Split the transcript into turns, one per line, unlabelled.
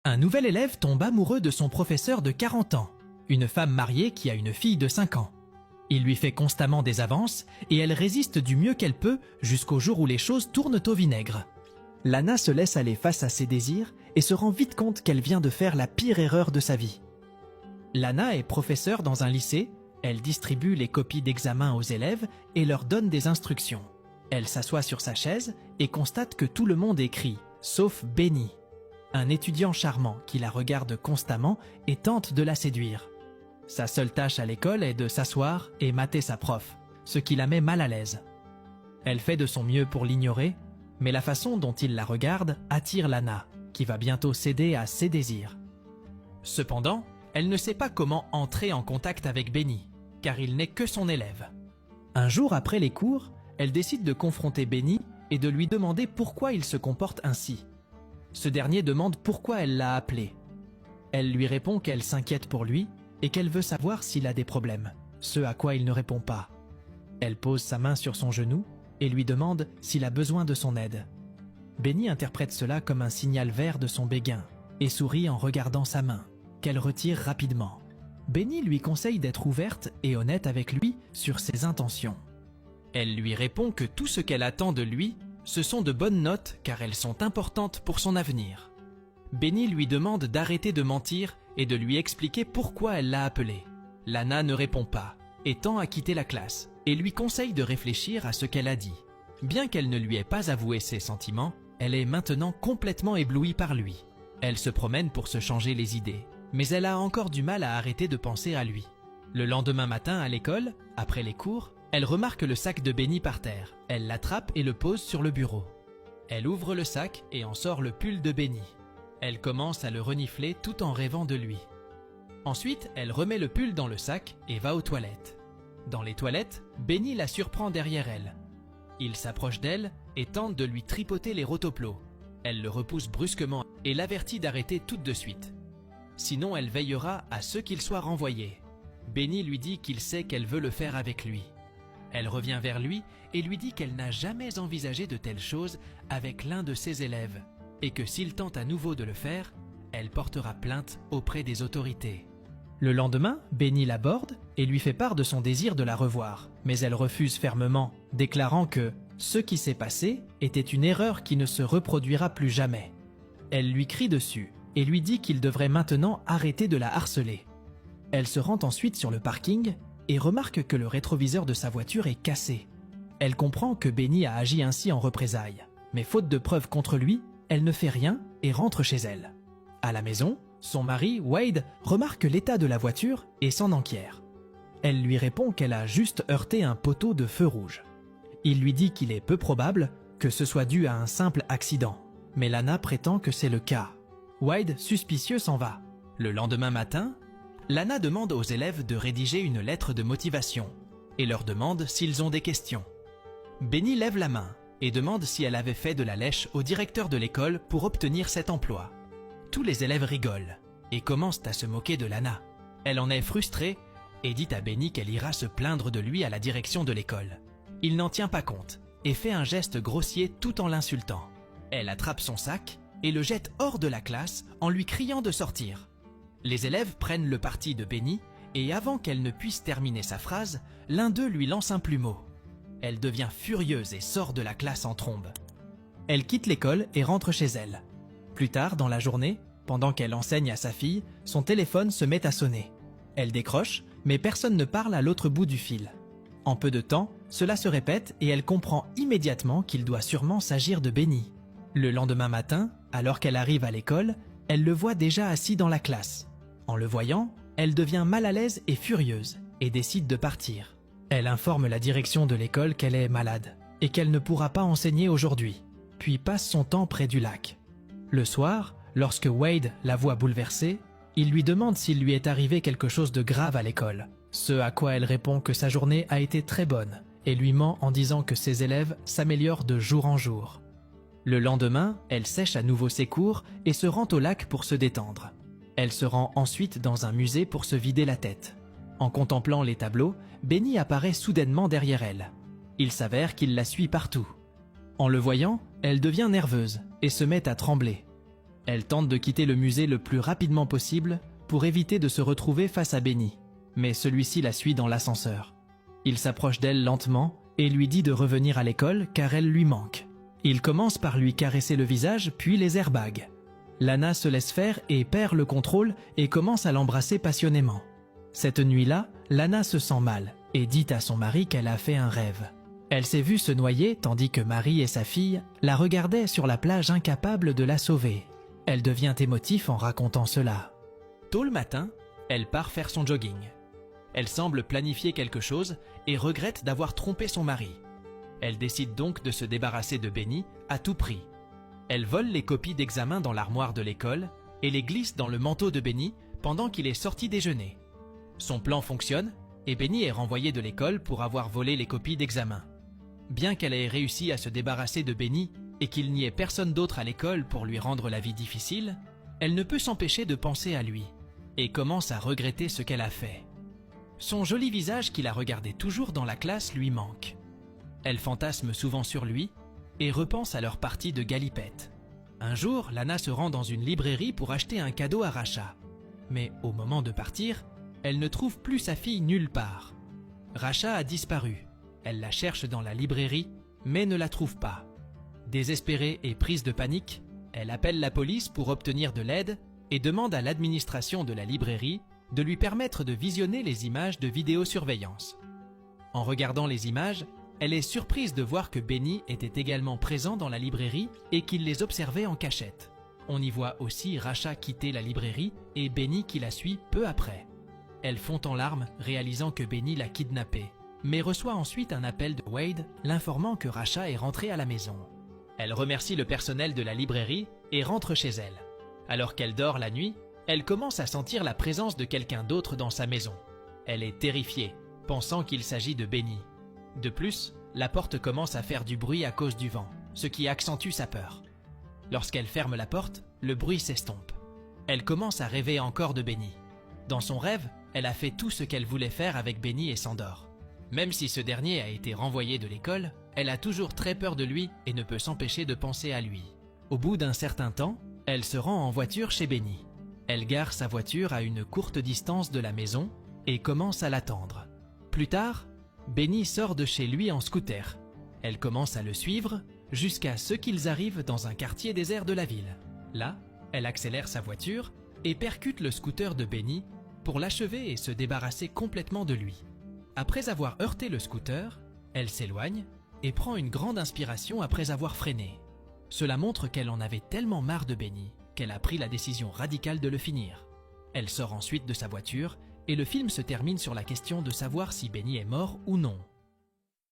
Un nouvel élève tombe amoureux de son professeur de 40 ans, une femme mariée qui a une fille de 5 ans. Il lui fait constamment des avances et elle résiste du mieux qu'elle peut jusqu'au jour où les choses tournent au vinaigre. Lana se laisse aller face à ses désirs et se rend vite compte qu'elle vient de faire la pire erreur de sa vie. Lana est professeure dans un lycée, elle distribue les copies d'examen aux élèves et leur donne des instructions. Elle s'assoit sur sa chaise et constate que tout le monde écrit, sauf Benny, un étudiant charmant qui la regarde constamment et tente de la séduire. Sa seule tâche à l'école est de s'asseoir et mater sa prof, ce qui la met mal à l'aise. Elle fait de son mieux pour l'ignorer, mais la façon dont il la regarde attire Lana, qui va bientôt céder à ses désirs. Cependant, elle ne sait pas comment entrer en contact avec Benny, car il n'est que son élève. Un jour après les cours, elle décide de confronter Benny et de lui demander pourquoi il se comporte ainsi. Ce dernier demande pourquoi elle l'a appelé. Elle lui répond qu'elle s'inquiète pour lui et qu'elle veut savoir s'il a des problèmes, ce à quoi il ne répond pas. Elle pose sa main sur son genou et lui demande s'il a besoin de son aide. Benny interprète cela comme un signal vert de son béguin et sourit en regardant sa main, qu'elle retire rapidement. Benny lui conseille d'être ouverte et honnête avec lui sur ses intentions. Elle lui répond que tout ce qu'elle attend de lui, ce sont de bonnes notes car elles sont importantes pour son avenir. Benny lui demande d'arrêter de mentir et de lui expliquer pourquoi elle l'a appelé. Lana ne répond pas et tend à quitter la classe et lui conseille de réfléchir à ce qu'elle a dit. Bien qu'elle ne lui ait pas avoué ses sentiments, elle est maintenant complètement éblouie par lui. Elle se promène pour se changer les idées, mais elle a encore du mal à arrêter de penser à lui. Le lendemain matin à l'école, après les cours, elle remarque le sac de Benny par terre. Elle l'attrape et le pose sur le bureau. Elle ouvre le sac et en sort le pull de Benny. Elle commence à le renifler tout en rêvant de lui. Ensuite, elle remet le pull dans le sac et va aux toilettes. Dans les toilettes, Benny la surprend derrière elle. Il s'approche d'elle et tente de lui tripoter les rotoplos. Elle le repousse brusquement et l'avertit d'arrêter tout de suite. Sinon, elle veillera à ce qu'il soit renvoyé. Benny lui dit qu'il sait qu'elle veut le faire avec lui. Elle revient vers lui et lui dit qu'elle n'a jamais envisagé de telles choses avec l'un de ses élèves et que s'il tente à nouveau de le faire, elle portera plainte auprès des autorités. Le lendemain, Benny l'aborde et lui fait part de son désir de la revoir, mais elle refuse fermement, déclarant que ce qui s'est passé était une erreur qui ne se reproduira plus jamais. Elle lui crie dessus et lui dit qu'il devrait maintenant arrêter de la harceler. Elle se rend ensuite sur le parking et remarque que le rétroviseur de sa voiture est cassé. Elle comprend que Benny a agi ainsi en représailles, mais faute de preuves contre lui, elle ne fait rien et rentre chez elle. À la maison, son mari, Wade, remarque l'état de la voiture et s'en enquiert. Elle lui répond qu'elle a juste heurté un poteau de feu rouge. Il lui dit qu'il est peu probable que ce soit dû à un simple accident, mais Lana prétend que c'est le cas. Wade, suspicieux, s'en va. Le lendemain matin, Lana demande aux élèves de rédiger une lettre de motivation et leur demande s'ils ont des questions. Benny lève la main et demande si elle avait fait de la lèche au directeur de l'école pour obtenir cet emploi. Tous les élèves rigolent et commencent à se moquer de Lana. Elle en est frustrée et dit à Benny qu'elle ira se plaindre de lui à la direction de l'école. Il n'en tient pas compte et fait un geste grossier tout en l'insultant. Elle attrape son sac et le jette hors de la classe en lui criant de sortir. Les élèves prennent le parti de Benny et avant qu'elle ne puisse terminer sa phrase, l'un d'eux lui lance un plumeau. Elle devient furieuse et sort de la classe en trombe. Elle quitte l'école et rentre chez elle. Plus tard dans la journée, pendant qu'elle enseigne à sa fille, son téléphone se met à sonner. Elle décroche, mais personne ne parle à l'autre bout du fil. En peu de temps, cela se répète et elle comprend immédiatement qu'il doit sûrement s'agir de Benny. Le lendemain matin, alors qu'elle arrive à l'école, elle le voit déjà assis dans la classe. En le voyant, elle devient mal à l'aise et furieuse et décide de partir. Elle informe la direction de l'école qu'elle est malade et qu'elle ne pourra pas enseigner aujourd'hui, puis passe son temps près du lac. Le soir, lorsque Wade la voit bouleversée, il lui demande s'il lui est arrivé quelque chose de grave à l'école, ce à quoi elle répond que sa journée a été très bonne et lui ment en disant que ses élèves s'améliorent de jour en jour. Le lendemain, elle sèche à nouveau ses cours et se rend au lac pour se détendre. Elle se rend ensuite dans un musée pour se vider la tête. En contemplant les tableaux, Benny apparaît soudainement derrière elle. Il s'avère qu'il la suit partout. En le voyant, elle devient nerveuse et se met à trembler. Elle tente de quitter le musée le plus rapidement possible pour éviter de se retrouver face à Benny, mais celui-ci la suit dans l'ascenseur. Il s'approche d'elle lentement et lui dit de revenir à l'école car elle lui manque. Il commence par lui caresser le visage puis les airbags. Lana se laisse faire et perd le contrôle et commence à l'embrasser passionnément. Cette nuit-là, Lana se sent mal et dit à son mari qu'elle a fait un rêve. Elle s'est vue se noyer tandis que Marie et sa fille la regardaient sur la plage incapables de la sauver. Elle devient émotive en racontant cela. Tôt le matin, elle part faire son jogging. Elle semble planifier quelque chose et regrette d'avoir trompé son mari. Elle décide donc de se débarrasser de Benny à tout prix. Elle vole les copies d'examen dans l'armoire de l'école et les glisse dans le manteau de Benny pendant qu'il est sorti déjeuner. Son plan fonctionne et Benny est renvoyé de l'école pour avoir volé les copies d'examen. Bien qu'elle ait réussi à se débarrasser de Benny et qu'il n'y ait personne d'autre à l'école pour lui rendre la vie difficile, elle ne peut s'empêcher de penser à lui et commence à regretter ce qu'elle a fait. Son joli visage qui la regardait toujours dans la classe lui manque. Elle fantasme souvent sur lui et repense à leur partie de galipette. Un jour, Lana se rend dans une librairie pour acheter un cadeau à Racha. Mais au moment de partir, elle ne trouve plus sa fille nulle part. Racha a disparu. Elle la cherche dans la librairie, mais ne la trouve pas. Désespérée et prise de panique, elle appelle la police pour obtenir de l'aide et demande à l'administration de la librairie de lui permettre de visionner les images de vidéosurveillance. En regardant les images, elle est surprise de voir que Benny était également présent dans la librairie et qu'il les observait en cachette. On y voit aussi Racha quitter la librairie et Benny qui la suit peu après. Elle fond en larmes, réalisant que Benny l'a kidnappée, mais reçoit ensuite un appel de Wade l'informant que Racha est rentrée à la maison. Elle remercie le personnel de la librairie et rentre chez elle. Alors qu'elle dort la nuit, elle commence à sentir la présence de quelqu'un d'autre dans sa maison. Elle est terrifiée, pensant qu'il s'agit de Benny. De plus, la porte commence à faire du bruit à cause du vent, ce qui accentue sa peur. Lorsqu'elle ferme la porte, le bruit s'estompe. Elle commence à rêver encore de Benny. Dans son rêve, elle a fait tout ce qu'elle voulait faire avec Benny et s'endort. Même si ce dernier a été renvoyé de l'école, elle a toujours très peur de lui et ne peut s'empêcher de penser à lui. Au bout d'un certain temps, elle se rend en voiture chez Benny. Elle gare sa voiture à une courte distance de la maison et commence à l'attendre. Plus tard, Benny sort de chez lui en scooter. Elle commence à le suivre jusqu'à ce qu'ils arrivent dans un quartier désert de la ville. Là, elle accélère sa voiture et percute le scooter de Benny pour l'achever et se débarrasser complètement de lui. Après avoir heurté le scooter, elle s'éloigne et prend une grande inspiration après avoir freiné. Cela montre qu'elle en avait tellement marre de Benny qu'elle a pris la décision radicale de le finir. Elle sort ensuite de sa voiture et le film se termine sur la question de savoir si Benny est mort ou non.